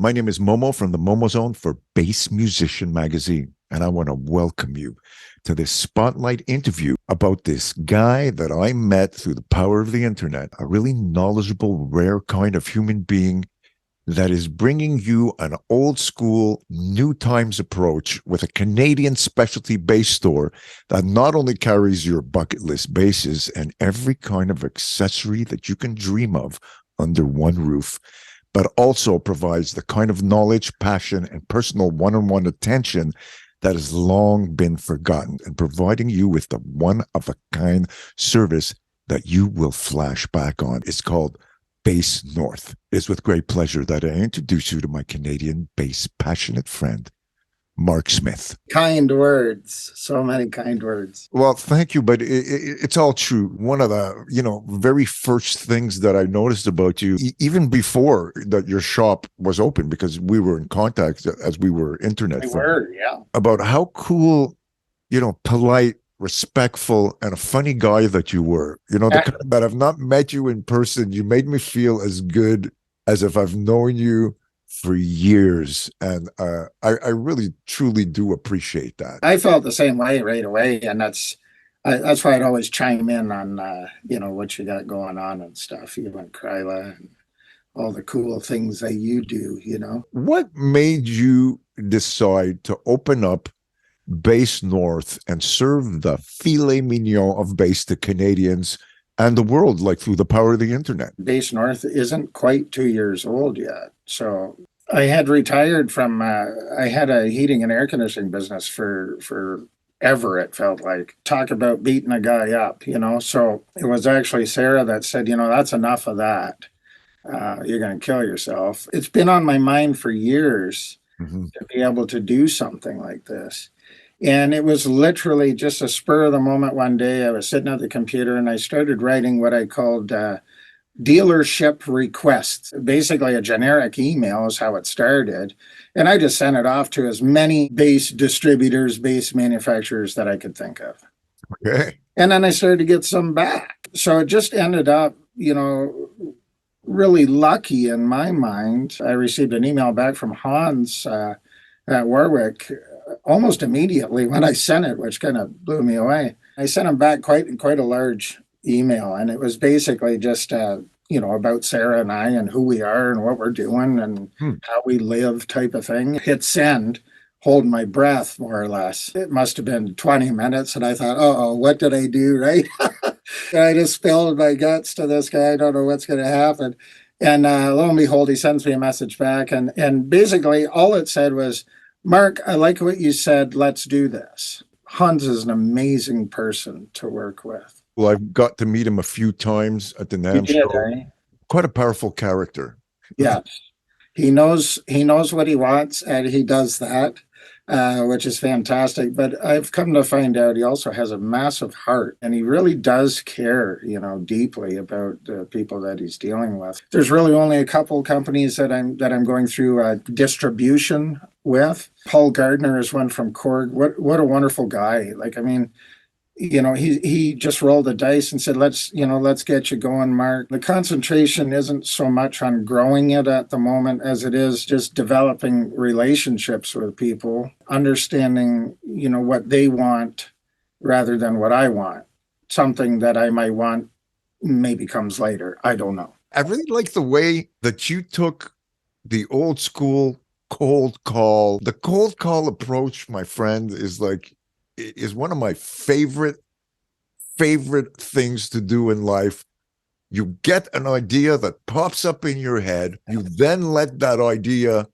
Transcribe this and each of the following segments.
My name is Momo from the Momo Zone for Bass Musician Magazine, and I want to welcome you to this spotlight interview about this guy that I met through the power of the internet, a really knowledgeable, rare kind of human being that is bringing you an old school, new times approach with a Canadian specialty bass store that not only carries your bucket list basses and every kind of accessory that you can dream of under one roof, but also provides the kind of knowledge, passion, and personal one-on-one attention that has long been forgotten, and providing you with the one-of-a-kind service that you will flash back on. It's called Bass North. It's with great pleasure that I introduce you to my Canadian bass passionate friend, Mark Smith. Kind words. So many kind words. Well, thank you, but it's all true. One of the, very first things that I noticed about you, even before that your shop was open, because we were in contact as we were internet friends, about how cool, polite, respectful, and a funny guy that you were. The kind that I've not met you in person. You made me feel as good as if I've known you for years, and I really truly do appreciate that. I felt the same way right away, and that's why I'd always chime in on what you got going on and stuff. You and Kryla and all the cool things that you do. What made you decide to open up Bass North and serve the filet mignon of bass to Canadians and the world, like through the power of the internet? Bass North isn't quite 2 years old yet. So I had retired from, I had a heating and air conditioning business for ever, it felt like. Talk about beating a guy up, So it was actually Sarah that said, that's enough of that. You're going to kill yourself. It's been on my mind for years to be able to do something like this. And it was literally just a spur of the moment. One day I was sitting at the computer and I started writing what I called dealership requests. Basically a generic email is how it started. And I just sent it off to as many bass distributors, bass manufacturers that I could think of. Okay. And then I started to get some back. So it just ended up, really lucky in my mind. I received an email back from Hans at Warwick almost immediately when I sent it, which kind of blew me away. I sent him back quite a large email, and it was basically just about Sarah and I and who we are and what we're doing and how we live type of thing. Hit send, holding my breath more or less. It must have been 20 minutes, and I thought, oh, what did I do, right? I just spilled my guts to this guy. I don't know what's going to happen. And lo and behold, he sends me a message back, and basically all it said was, Mark, I like what you said. Let's do this. Hans is an amazing person to work with. Well, I've got to meet him a few times at the NAMM show. Eh? Quite a powerful character. Yes. He knows what he wants, and he does that, which is fantastic. But I've come to find out he also has a massive heart, and he really does care, deeply about the people that he's dealing with. There's really only a couple companies that I'm going through distribution with. Paul Gardner is one from Korg. What a wonderful guy! He just rolled the dice and said, let's get you going, Mark. The concentration isn't so much on growing it at the moment as it is just developing relationships with people, understanding, what they want rather than what I want. Something that I might want maybe comes later. I don't know. I really like the way that you took the old school cold call. The cold call approach, my friend, is one of my favorite things to do in life. You get an idea that pops up in your head. You then let that idea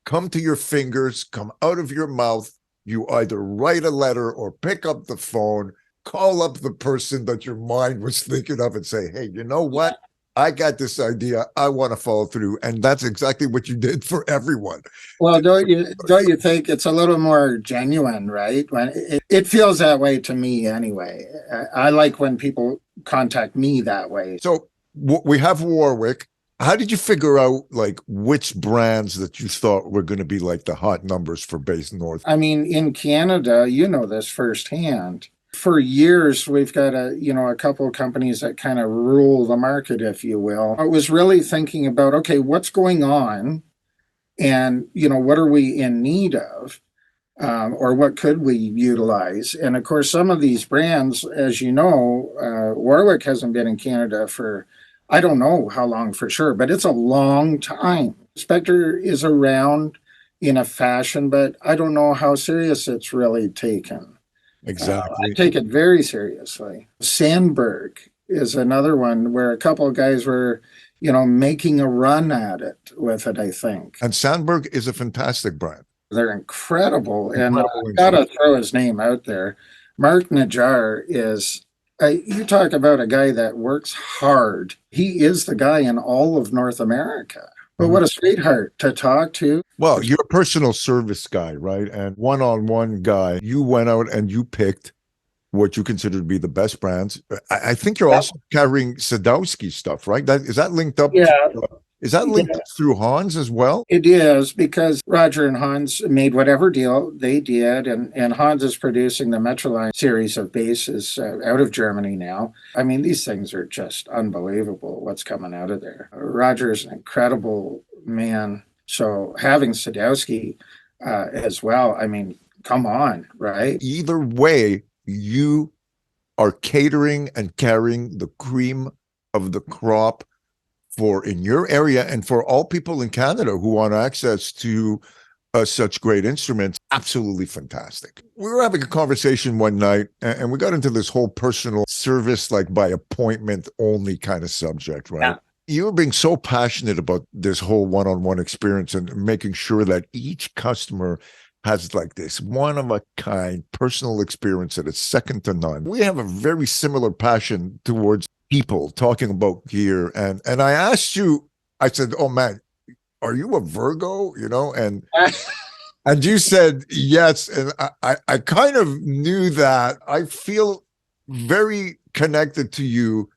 come to your fingers, come out of your mouth. You either write a letter or pick up the phone, call up the person that your mind was thinking of and say, hey, you know what? I got this idea. I want to follow through. And that's exactly what you did for everyone. Well, don't you think it's a little more genuine, right? When it feels that way to me anyway. I like when people contact me that way. So we have Warwick. How did you figure out which brands that you thought were going to be the hot numbers for Bass North? I mean, in Canada, this firsthand. For years, we've got a couple of companies that kind of rule the market, if you will. I was really thinking about, okay, what's going on And, what are we in need of? Or what could we utilize? And of course, some of these brands, as you know, Warwick hasn't been in Canada for, I don't know how long for sure, but it's a long time. Spectre is around in a fashion, but I don't know how serious it's really taken. I Exactly. take it very seriously. Sandberg is another one where a couple of guys were, making a run at it with it, I think. And Sandberg is a fantastic brand. They're incredible. And Incredible got to instrument. throw his name out there. Mark Najjar is, you talk about a guy that works hard. He is the guy in all of North America. But Mhm. what a sweetheart to talk to. Well, you're a personal service guy, right? And one-on-one guy. You went out and you picked what you consider to be the best brands. I think you're Yep. also carrying Sadowski stuff, right? That is that linked up to, Yeah, is that linked yeah. up through Hans as well? It is because Roger and Hans made whatever deal they did, and Hans is producing the Metroline series of bases out of Germany now. I mean, these things are just unbelievable what's coming out of there. Roger is an incredible man. So having Sadowski as well, I mean, come on, right? Either way, you are catering and carrying the cream of the crop for in your area and for all people in Canada who want access to such great instruments. Absolutely fantastic. We were having a conversation one night and we got into this whole personal service, like by appointment only kind of subject, right? Yeah. You were being so passionate about this whole one-on-one experience and making sure that each customer has like this one of a kind personal experience that is second to none. We have a very similar passion towards people talking about gear. And I asked you, I said, oh man, are you a Virgo? And you said yes. And I kind of knew that. I feel very connected to you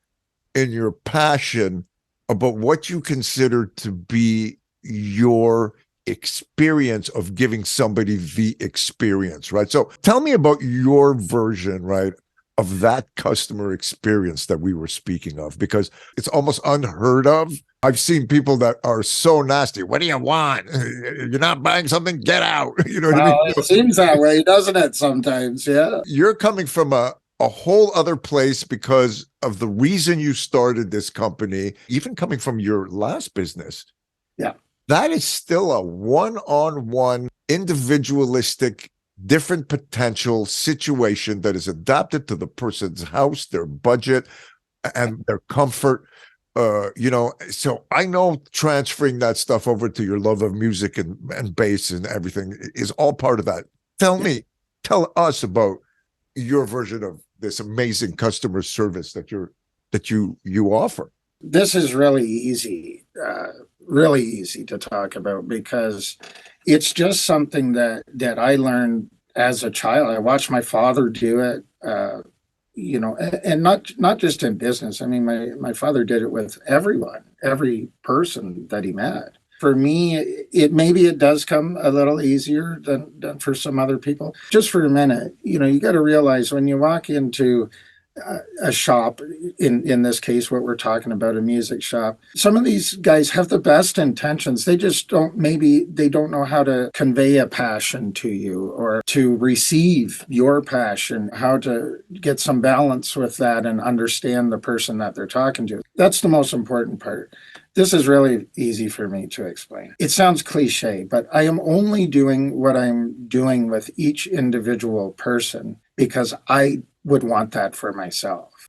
in your passion about what you consider to be your experience of giving somebody the experience, right? So tell me about your version, right, of that customer experience that we were speaking of, because it's almost unheard of. I've seen people that are so nasty. What do you want? You're not buying something? Get out. You know what I mean? Well, it seems that way, doesn't it, sometimes? Yeah. You're coming from a whole other place because of the reason you started this company, even coming from your last business. Yeah. That is still a one-on-one, individualistic, different potential situation that is adapted to the person's house, their budget, and their comfort. So I know transferring that stuff over to your love of music and bass and everything is all part of that. Tell us about your version of this amazing customer service that you offer. This is really easy to talk about because it's just something that I learned as a child. I watched my father do it, and not just in business. I mean, my father did it with everyone, every person that he met. For me, it does come a little easier than for some other people. Just for a minute, you got to realize when you walk into a shop, in this case what we're talking about, a music shop, some of these guys have the best intentions. They just don't know how to convey a passion to you or to receive your passion, how to get some balance with that and understand the person that they're talking to. That's the most important part. This is really easy for me to explain. It sounds cliche, but I am only doing what I'm doing with each individual person because I would want that for myself.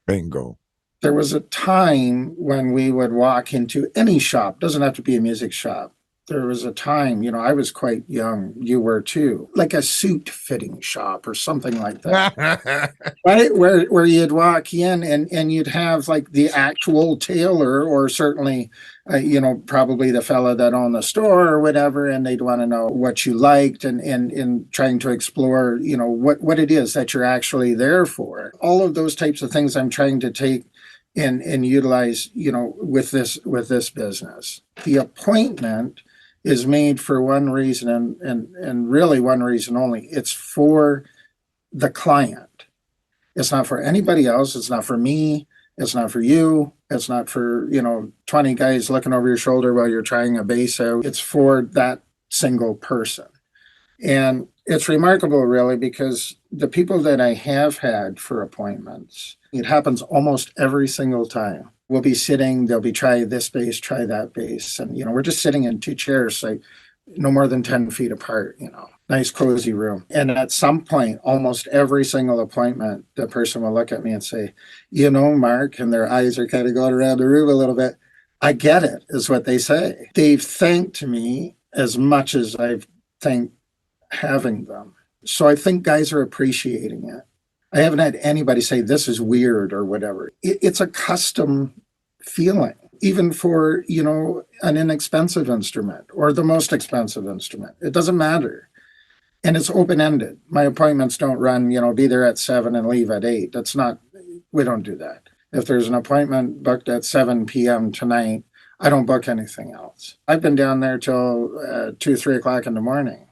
Bingo. There was a time when we would walk into any shop, doesn't have to be a music shop. There was a time, I was quite young, you were too, like a suit fitting shop or something like that. Right, where you'd walk in and you'd have like the actual tailor, or certainly probably the fella that owned the store or whatever, and they'd want to know what you liked, and trying to explore what it is that you're actually there for. All of those types of things I'm trying to take and utilize with this business. The appointment is made for one reason, and really one reason only. It's for the client. It's not for anybody else. It's not for me. It's not for you. It's not for, 20 guys looking over your shoulder while you're trying a bass out. It's for that single person. And it's remarkable, really, because the people that I have had for appointments, it happens almost every single time. We'll be sitting, they'll be try this bass, try that bass. And, we're just sitting in two chairs, like no more than 10 feet apart, nice cozy room. And at some point, almost every single appointment, the person will look at me and say, Mark, and their eyes are kind of going around the room a little bit. I get it, is what they say. They've thanked me as much as I've thanked having them. So I think guys are appreciating it. I haven't had anybody say this is weird or whatever. It's a custom feeling, even for, an inexpensive instrument or the most expensive instrument. It doesn't matter. And it's open ended. My appointments don't run, be there at 7 and leave at 8. That's not, we don't do that. If there's an appointment booked at 7 p.m. tonight, I don't book anything else. I've been down there till 2, 3 o'clock in the morning,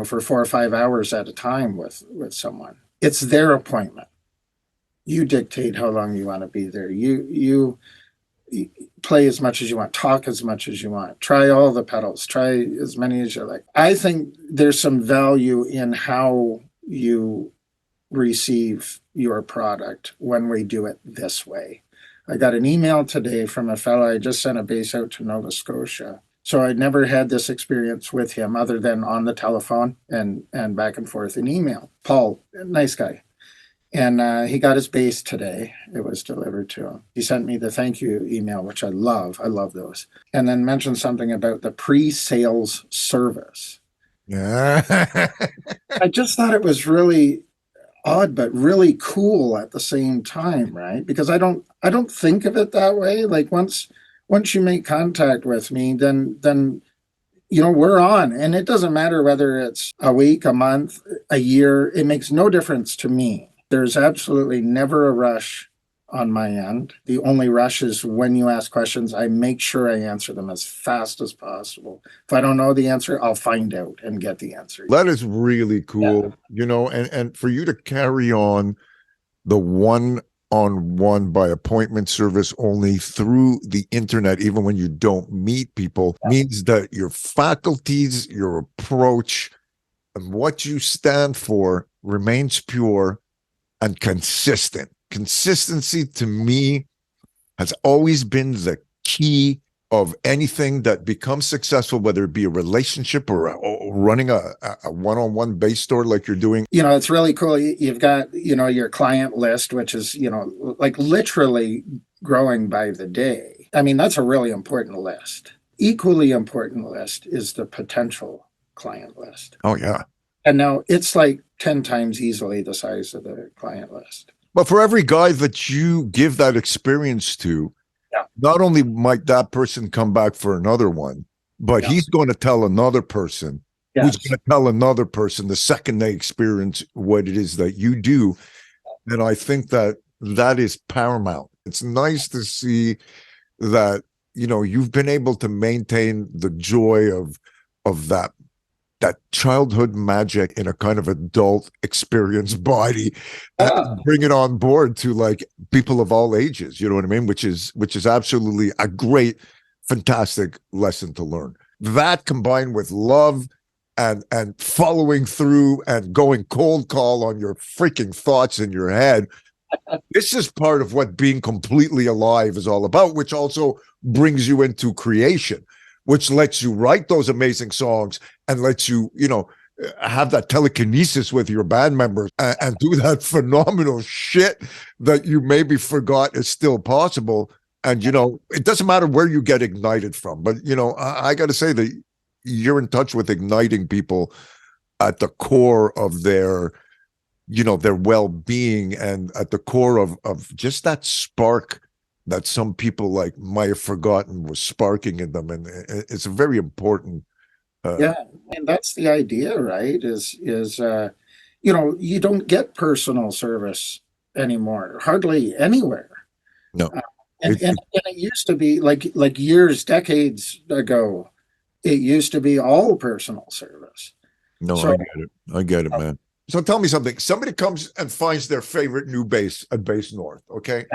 for 4 or 5 hours at a time with someone. It's their appointment. You dictate how long you want to be there. You play as much as you want, talk as much as you want, try all the pedals, try as many as you like. I think there's some value in how you receive your product when we do it this way. I got an email today from a fellow. I just sent a bass out to Nova Scotia. So I'd never had this experience with him other than on the telephone and back and forth in email. Paul, nice guy. And he got his bass today. It was delivered to him. He sent me the thank you email, which I love. I love those. And then mentioned something about the pre-sales service. Yeah. I just thought it was really odd, but really cool at the same time, right? Because I don't think of it that way. Like once you make contact with me, then we're on. And it doesn't matter whether it's a week, a month, a year. It makes no difference to me. There's absolutely never a rush on my end. The only rush is when you ask questions, I make sure I answer them as fast as possible. If I don't know the answer, I'll find out and get the answer. That is really cool, and for you to carry on the one-on-one by appointment service only through the internet, even when you don't meet people, means that your faculties, your approach, and what you stand for remains pure and consistent. Consistency to me has always been the key of anything that becomes successful, whether it be a relationship or running a one-on-one bass store like you're doing. It's really cool. You've got, your client list, which is, like literally growing by the day. I mean, that's a really important list. Equally important list is the potential client list. Oh, yeah. And now it's like 10 times easily the size of the client list. But for every guy that you give that experience to, not only might that person come back for another one, but he's going to tell another person who's going to tell another person the second they experience what it is that you do. And I think that is paramount. It's nice to see that, you've been able to maintain the joy of that childhood magic in a kind of adult experience body and bring it on board to like people of all ages, you know what I mean? Which is absolutely a great, fantastic lesson to learn. That combined with love and following through and going cold call on your freaking thoughts in your head. This is part of what being completely alive is all about, which also brings you into creation, which lets you write those amazing songs and lets you, have that telekinesis with your band members and do that phenomenal shit that you maybe forgot is still possible. And, it doesn't matter where you get ignited from, but, I got to say that you're in touch with igniting people at the core of their well-being and at the core of just that spark that some people like might have forgotten was sparking in them. And it's a very important. And that's the idea, right? Is you don't get personal service anymore, hardly anywhere. No. And it used to be like years, decades ago, it used to be all personal service. No, so, I get it, man. So tell me something. Somebody comes and finds their favorite new bass at Bass North, okay?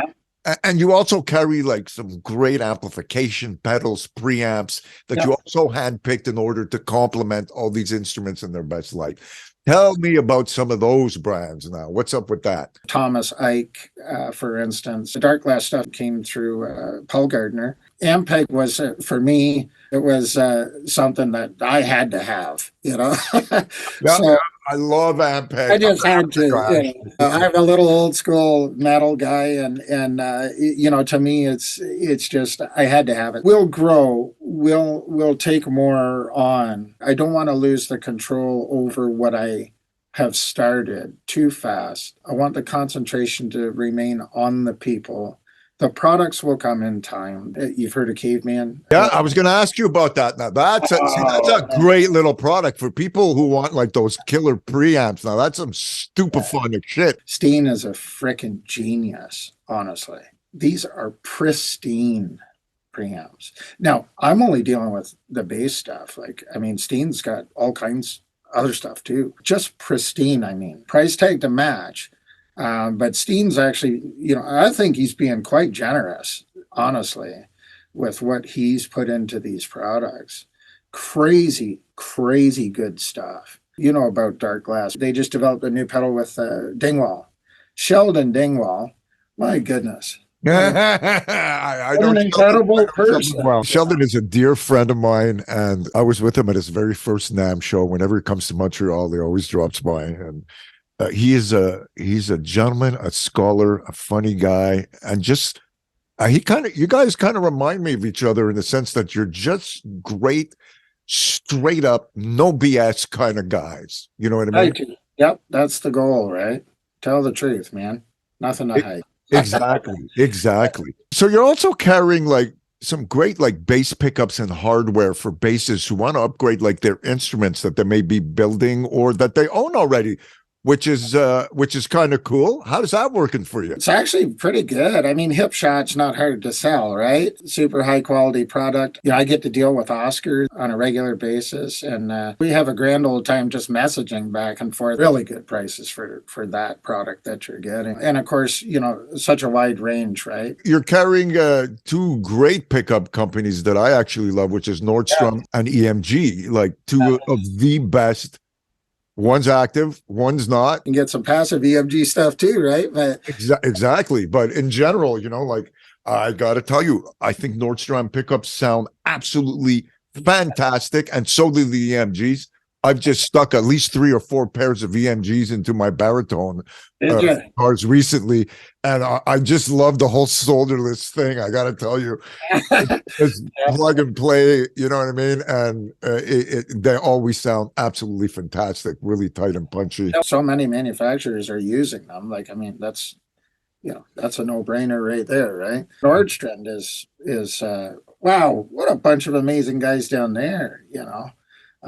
And you also carry like some great amplification pedals, preamps that Yeah. you also handpicked in order to complement all these instruments in their best light. Tell me about some of those brands now. What's up with that? Thomas Ike, for instance. The dark glass stuff came through Paul Gardner. Ampeg was, for me, it was something that I had to have, you know. Yeah, So I love Ampeg. I I'm just had a to, you guy. know. I'm a little old school metal guy, and you know, to me, it's just I had to have it. We'll grow. We'll take more on. I don't want to lose the control over what I have started too fast. I want the concentration to remain on the people. The products will come in time. You've heard of Caveman? Yeah, I was going to ask you about that. Now that's a Oh, great little product for people who want like those killer preamps. Now that's some stupefying shit. Steen is a freaking genius, honestly. These are pristine preamps. Now, I'm only dealing with the bass stuff. Like, I mean, Steen's got all kinds other stuff too. Just pristine, I mean. Price tag to match. But Steen's actually, you know, I think he's being quite generous, honestly, with what he's put into these products. Crazy, crazy good stuff. You know about Dark Glass. They just developed a new pedal with Dingwall. Sheldon Dingwall. My goodness. I What know an Sheldon. I incredible know Sheldon person. well. Sheldon is a dear friend of mine, and I was with him at his very first NAM show. Whenever he comes to Montreal, he always drops by, and he's a gentleman, a scholar, a funny guy, and just he kind of you guys kind of remind me of each other in the sense that you're just great, straight up, no BS kind of guys. You know what I mean? Right. Yep, that's the goal, right? Tell the truth, man. Nothing to It- hide. exactly, exactly. So you're also carrying like some great like bass pickups and hardware for bassists who want to upgrade like their instruments that they may be building or that they own already, which is kind of cool. How's that working for you? It's actually pretty good. I mean, Hip Shot's not hard to sell, right? Super high quality product. You know, I get to deal with Oscar on a regular basis, and we have a grand old time just messaging back and forth. Really good prices for that product that you're getting, and of course, you know, such a wide range, right? You're carrying two great pickup companies that I actually love, which is Yeah. Nordstrom and EMG, like two of the best. One's active, one's not. You can get some passive EMG stuff too, right? But Exactly. But in general, you know, like I got to tell you, I think Nordstrom pickups sound absolutely fantastic. And so do the EMGs. I've just stuck at least 3 or 4 pairs of EMGs into my baritone did you? cars recently. And I just love the whole solderless thing. I got to tell you, it's plug and play, you know what I mean? And they always sound absolutely fantastic, really tight and punchy. So many manufacturers are using them. Like, I mean, that's you know, that's a no-brainer right there, right? Nordstrom is wow, what a bunch of amazing guys down there, you know.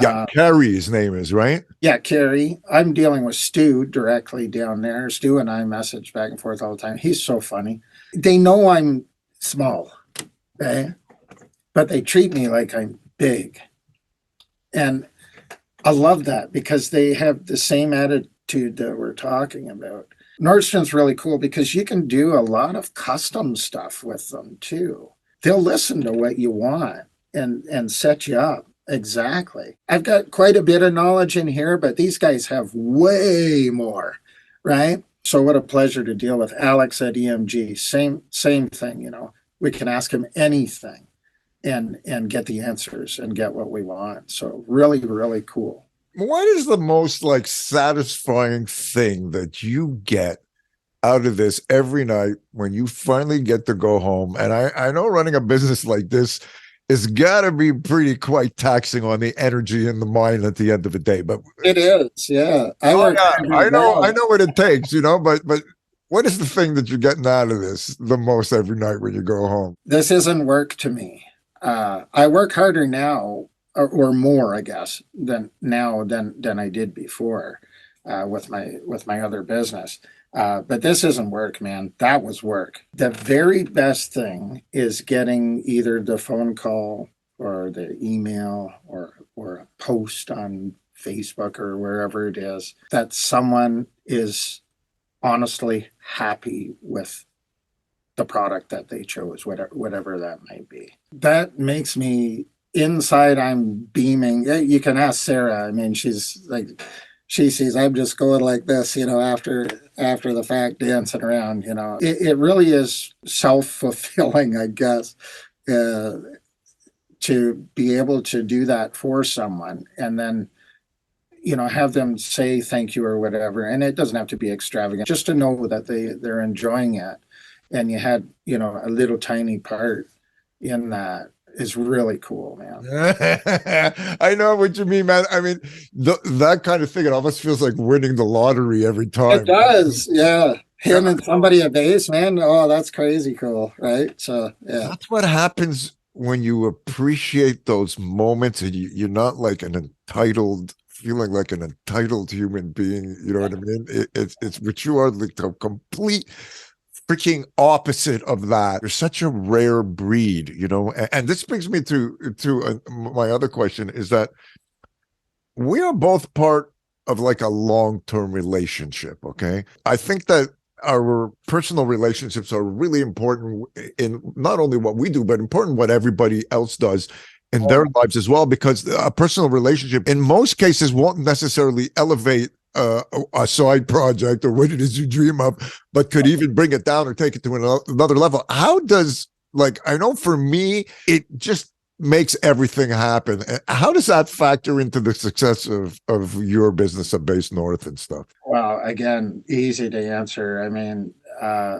Yeah, Uh, Carrie, his name is, right? yeah, Kerry. I'm dealing with Stu directly down there. Stu and I message back and forth all the time. He's so funny. They know I'm small, okay? But they treat me like I'm big. And I love that because they have the same attitude that we're talking about. Nordstrom's really cool because you can do a lot of custom stuff with them too. They'll listen to what you want and set you up. Exactly. I've got quite a bit of knowledge in here, but these guys have way more, right? So what a pleasure to deal with Alex at EMG. Same thing, you know. We can ask him anything and get the answers and get what we want. So really, really cool. What is the most like satisfying thing that you get out of this every night when you finally get to go home? And I know running a business like this is got to be pretty quite taxing on the energy and the mind at the end of the day. But It is, yeah. I oh work yeah, every I now. know what it takes, you know. But what is the thing that you're getting out of this the most every night when you go home? This isn't work to me. I work harder now, or more, I guess, than now than I did before, with my other business. But this isn't work, man. That was work. The very best thing is getting either the phone call or the email or a post on Facebook or wherever it is that someone is honestly happy with the product that they chose, whatever that might be. That makes me inside. I'm beaming. You can ask Sarah. I mean, she's like, she sees I'm just going like this, after the fact, dancing around. It really is self fulfilling, I guess, uh, to be able to do that for someone, and then have them say thank you or whatever. And it doesn't have to be extravagant, just to know that they're enjoying it. And you had, a little tiny part in that is really cool, man. I know what you mean, man. I mean, that kind of thing, it almost feels like winning the lottery every It time. does, yeah. Yeah, Him and somebody a bass, man. Oh, that's crazy cool, right? So yeah. that's what happens when you appreciate those moments and you're not like an entitled, feeling like an entitled human being. You know what I mean? It's what you are, like the complete freaking opposite of that. You're such a rare breed, and this brings me to my other question is that we are both part of like a long-term relationship. Okay, I think that our personal relationships are really important in not only what we do but important what everybody else does in their lives as well, because a personal relationship in most cases won't necessarily elevate a side project or what it is you dream of, but could even bring it down or take it to another level. How does, like, I know for me it just makes everything happen. How does that factor into the success of your business of Base North and stuff? Well, again, easy to answer. I mean,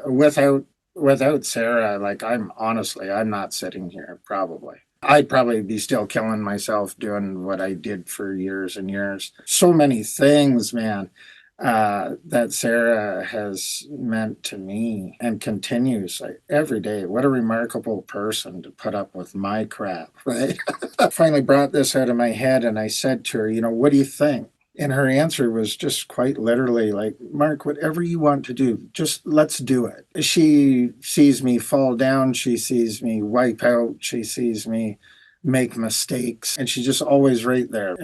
without Sarah, like, I'm not sitting here probably. I'd probably be still killing myself doing what I did for years and years. So many things, man, that Sarah has meant to me and continues, like, every day. What a remarkable person to put up with my crap, right? I finally brought this out of my head and I said to her, what do you think? And her answer was just quite literally like, Mark, whatever you want to do, just let's do it. She sees me fall down. She sees me wipe out. She sees me make mistakes. And she's just always right there.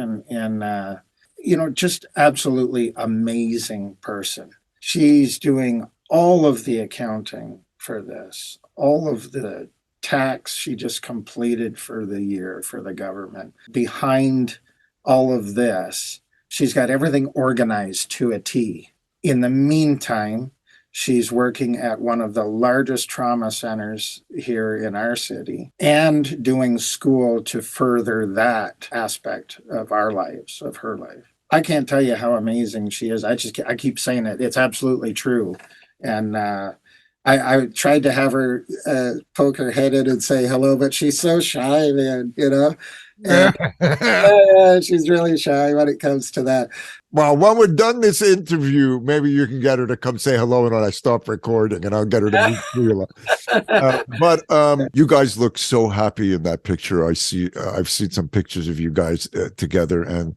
Just absolutely amazing person. She's doing all of the accounting for this, all of the tax she just completed for the year for the government. Behind all of this, she's got everything organized to a T. In the meantime, she's working at one of the largest trauma centers here in our city and doing school to further that aspect of our lives, of her life. I can't tell you how amazing she is. I keep saying it. It's absolutely true. And I tried to have her poke her head in and say hello, but she's so shy, man. And yeah, she's really shy when it comes to that. Well, when we're done this interview, maybe you can get her to come say hello and when I stop recording, and I'll get her to meet you. But you guys look so happy in that picture. I've seen some pictures of you guys together, and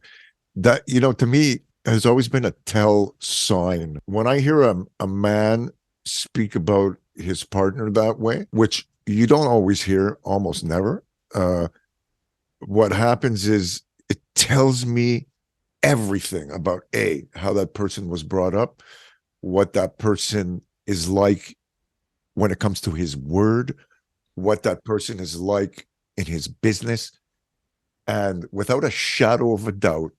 that, to me has always been a tell sign. When I hear a man speak about his partner that way, which you don't always hear, almost never, what happens is it tells me everything about how that person was brought up, what that person is like when it comes to his word, what that person is like in his business. And without a shadow of a doubt,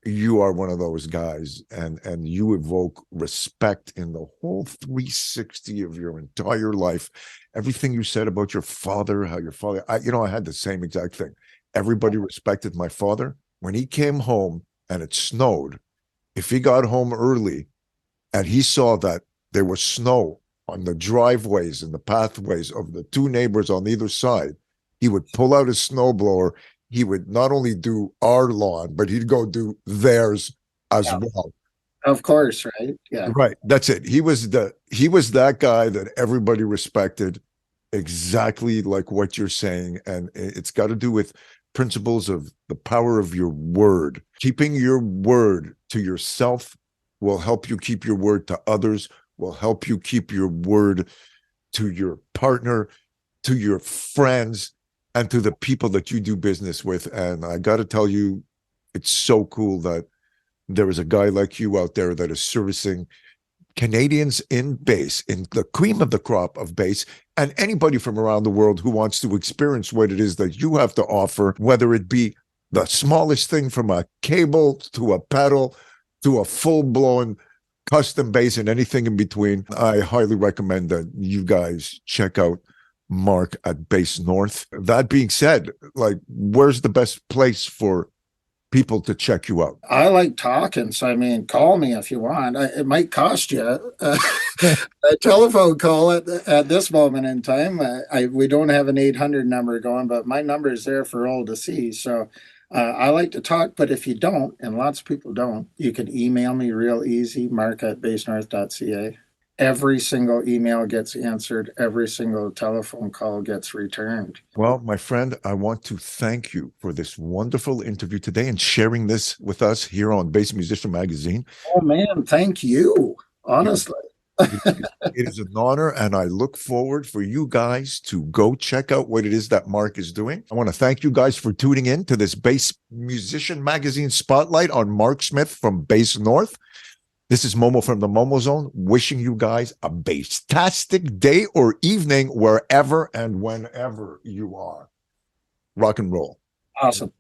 you are one of those guys, and you evoke respect in the whole 360 of your entire life. Everything you said about your father, how your father, I had the same exact thing. Everybody respected my father. When he came home and it snowed, if he got home early and he saw that there was snow on the driveways and the pathways of the two neighbors on either side, he would pull out his snowblower. He would not only do our lawn, but he'd go do theirs as well. Of course, right? Yeah. Right. That's it. He was that guy that everybody respected, exactly like what you're saying. And it's got to do with principles of the power of your word. Keeping your word to yourself will help you keep your word to others, will help you keep your word to your partner, to your friends, and to the people that you do business with. And I got to tell you, it's so cool that there is a guy like you out there that is servicing Canadians in bass, in the cream of the crop of bass, and anybody from around the world who wants to experience what it is that you have to offer, whether it be the smallest thing from a cable to a pedal to a full-blown custom bass and anything in between. I highly recommend that you guys check out Mark at Bass North. That being said, like, where's the best place for people to check you out? I like talking, so I mean, call me if you want. It might cost you a telephone call at this moment in time. We don't have an 800 number going, but my number is there for all to see. So I like to talk, but if you don't, and lots of people don't, you can email me real easy, mark@basenorth.ca. Every single email gets answered, every single telephone call gets returned. Well, my friend, I want to thank you for this wonderful interview today and sharing this with us here on Bass Musician Magazine. Oh man, thank you. Honestly. It is an honor, and I look forward for you guys to go check out what it is that Mark is doing. I want to thank you guys for tuning in to this Bass Musician Magazine Spotlight on Mark Smith from Bass North. This is Momo from the Momo Zone, wishing you guys a bass-tastic day or evening wherever and whenever you are. Rock and roll. Awesome.